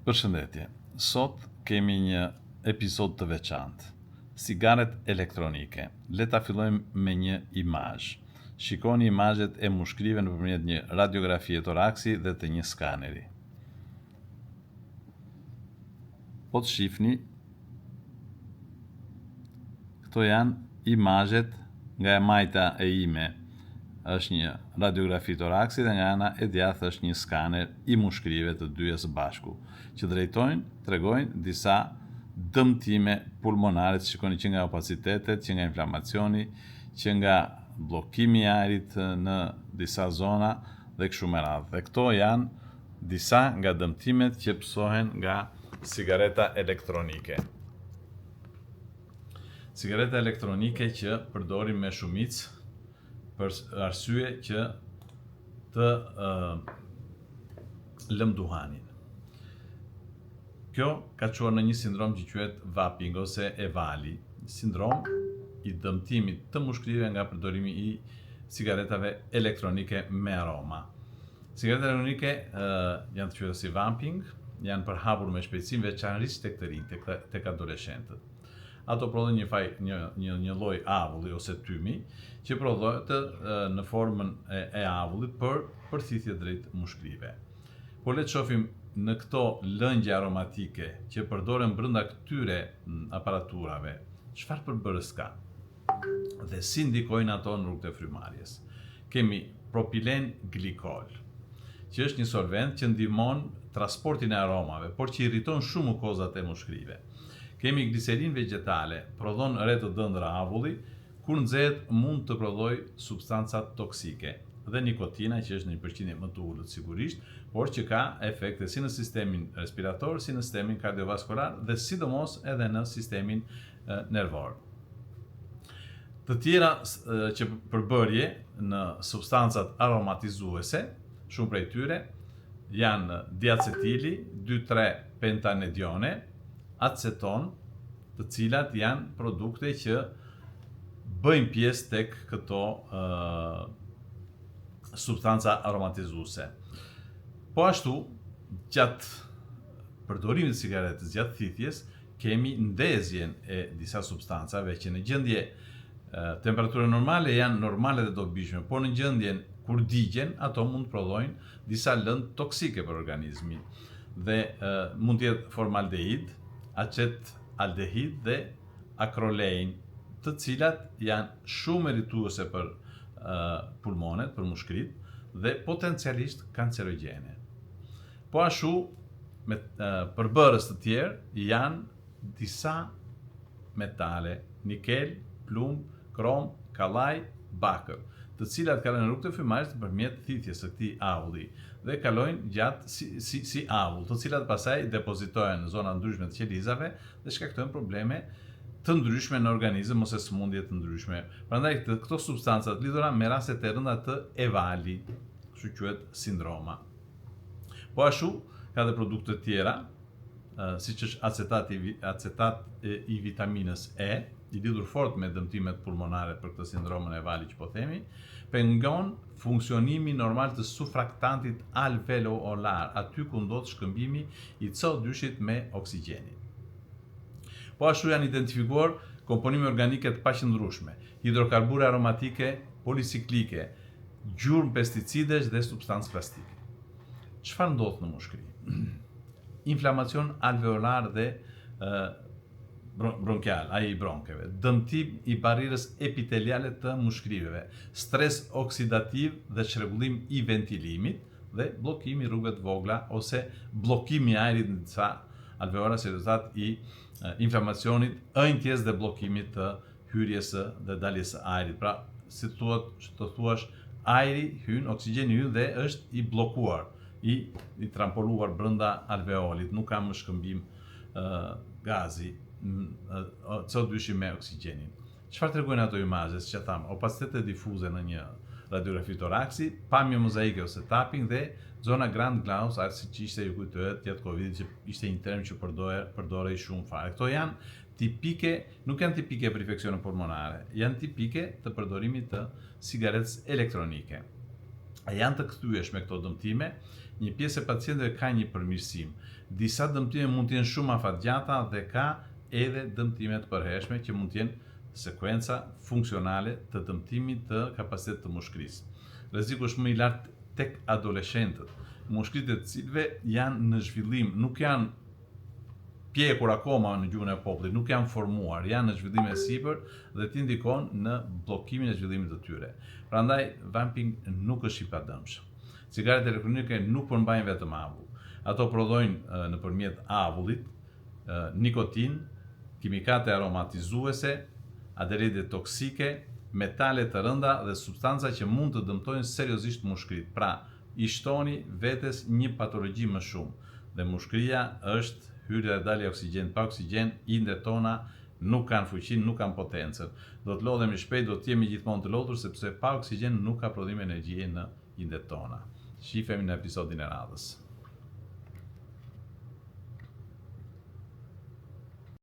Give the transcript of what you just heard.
Përshëndetje, sot kemi një episod të veçantë. Sigaret elektronike. Le ta fillojmë me një imazh. Shikoni imazhet e mushkrive nëpërmjet një radiografie toraksi dhe të një skaneri. Po të shifni, këto janë imazhet nga e majta e ime. Është një radiografi toraksi dhe nga ana e djathtë është një skaner i mushkrive të dyja së bashku, që tregojnë disa dëmtime pulmonare, shikoni që nga opacitetet, që nga inflamacioni, që nga bllokimi i ajrit në disa zona dhe kështu me radhë. Dhe këto janë disa nga dëmtimet që psohen nga sigareta elektronike. Sigareta elektronike që përdorim me shumicë për arsye që të lëm duhanin. Kjo ka çuar në një sindrom që quhet vaping ose EVALI, sindrom i dëmtimit të mushkrive nga përdorimi i sigaretave elektronike me aroma. Sigaretat elektronike janë të quajtura si vaping, janë përhapur me shpejtësi veçanërisht tek të rinjt, tek adoleshentët. Ato prodhojnë një lloj avulli ose tymi që prodhohet në formën e avullit për përthithje drejt mushkrive. Po le të shohim në këto lëngje aromatike që përdoren brenda këtyre aparaturave, çfarë përbërës ka dhe si ndikojnë ato në rrugët e frymarrjes. Kemi propilen glikol, që është një solvent që ndihmon transportin e aromave, por që irriton shumë mukozat e mushkrive. Kemi glicerin vegetale, prodhon re të dëndra avulli, kur nxehet mund të prodhojë substanca toksike, dhe nikotina që është në një përqindje më të ulët sigurisht, por që ka efekte si në sistemin respirator, si në sistemin kardiovaskular dhe sidomos edhe në sistemin nervor. Të tjera që përbërje në substancat aromatizuese, shumë prej tyre, janë diacetili, 2,3 pentanedione, aceton, të cilat janë produkte që bëjnë pjesë tek këto substanca aromatizuese. Po ashtu, gjatë përdorimit të sigaretës, gjatë thithjes, kemi ndezjen e disa substancave që në gjendje temperature normale janë normale dhe dobishme, por në gjendjen kur digjen, ato mund të prodhojnë disa lëndë toksike për organizmin. Dhe mund të jetë formaldehid, acetaldehid dhe akrolein, të cilat janë shumë irrituese për pulmonet, për mushkrit, dhe potencialisht kancerogjene. Po ashtu, me përbërës të tjerë janë disa metale, nikel, plumb, krom, kallaj, bakër, të cilat kalojnë në rrugët e frymarrjes nëpërmjet thithjes së këtij avulli dhe kalojnë gjatë si avull, të cilat pastaj depozitohen në zona ndryshme të qelizave dhe shkaktojnë probleme të ndryshme në organizëm ose sëmundje të ndryshme. Prandaj këto substanca të lidhura me rastet e rënda të EVALI, kështu quhet sindroma. Po ashtu ka dhe produkte të tjera, siç është acetat i vitaminës E, i lidhur fort me dëmtimet pulmonare për këtë sindromën e EVALI që po themi, pengon funksionimin normal të sufraktantit alveolar, aty ku ndodh shkëmbimi i CO2-shit me oksigjenin. Po ashtu janë identifikuar komponime organike të paqëndrueshme, hidrokarbure aromatike policiklike, gjurmë pesticidesh dhe substancë plastike. Çfarë ndodh në mushkri? Inflamacion alveolar dhe bronkial, ai i bronkeve, dëmtim i barrirës epiteliale të mushkriveve, stres oksidativ dhe çrregullim i ventilimit dhe bllokimi i rrugëve të vogla ose bllokimi i ajrit në disa alveola si rezultat i inflamacionit, ëndjes dhe bllokimit të hyrjes dhe daljes së ajrit. Pra, si të thuash, ajri hyn, oksigjeni hyn dhe është i bllokuar, i trampoluar brenda alveolit, nuk ka më shkëmbim gazi, CO2 me oksigjenin. Çfarë tregojnë ato imazhe, siç e tham, opacitete difuze në një radiografi toraksi, pamje mozaike ose tapping dhe zona grand glaus, siç ishte ju kujtohet gjatë Covidit që ishte një term që përdorej shumë fare. Këto janë tipike, nuk janë tipike për infekcione pulmonare, janë tipike të përdorimit të sigaretës elektronike. a janë të kthyeshme këto dëmtime, një pjesë e pacientëve ka një përmirësim. Disa dëmtime mund të jenë shumë afatgjata dhe ka edhe dëmtime të përhershme që mund të jenë sekuenca funksionale të dëmtimit të kapacitetit të mushkërisë. Rreziku është më i lartë tek adoleshentët, mushkëritë të cilëve janë në zhvillim, nuk janë pjekur akoma në gjuhën e popullit, nuk janë formuar, janë në zhvillim e sipër dhe ti ndikon në bllokimin e zhvillimit të tyre. Prandaj vaping nuk është i padëmshëm. Cigaret elektronike nuk përmbajnë vetëm avull. Ato prodhojnë nëpërmjet avullit nikotin, kimikate aromatizuese, aderide toksike, metale të rënda dhe substanca që mund të dëmtojnë seriozisht mushkëritë. Pra, i shtoni vetes një patologji më shumë dhe mushkëria është hyrja dhe dalja e oksigjenit. Pa oksigjen, indet tona nuk kanë fuqinë, nuk kanë potencën. Do të lodhemi shpejt, do të jemi gjithmonë të lodhur sepse pa oksigjen nuk ka prodhim energjie në indet tona. Shifemi në episodin e radhës.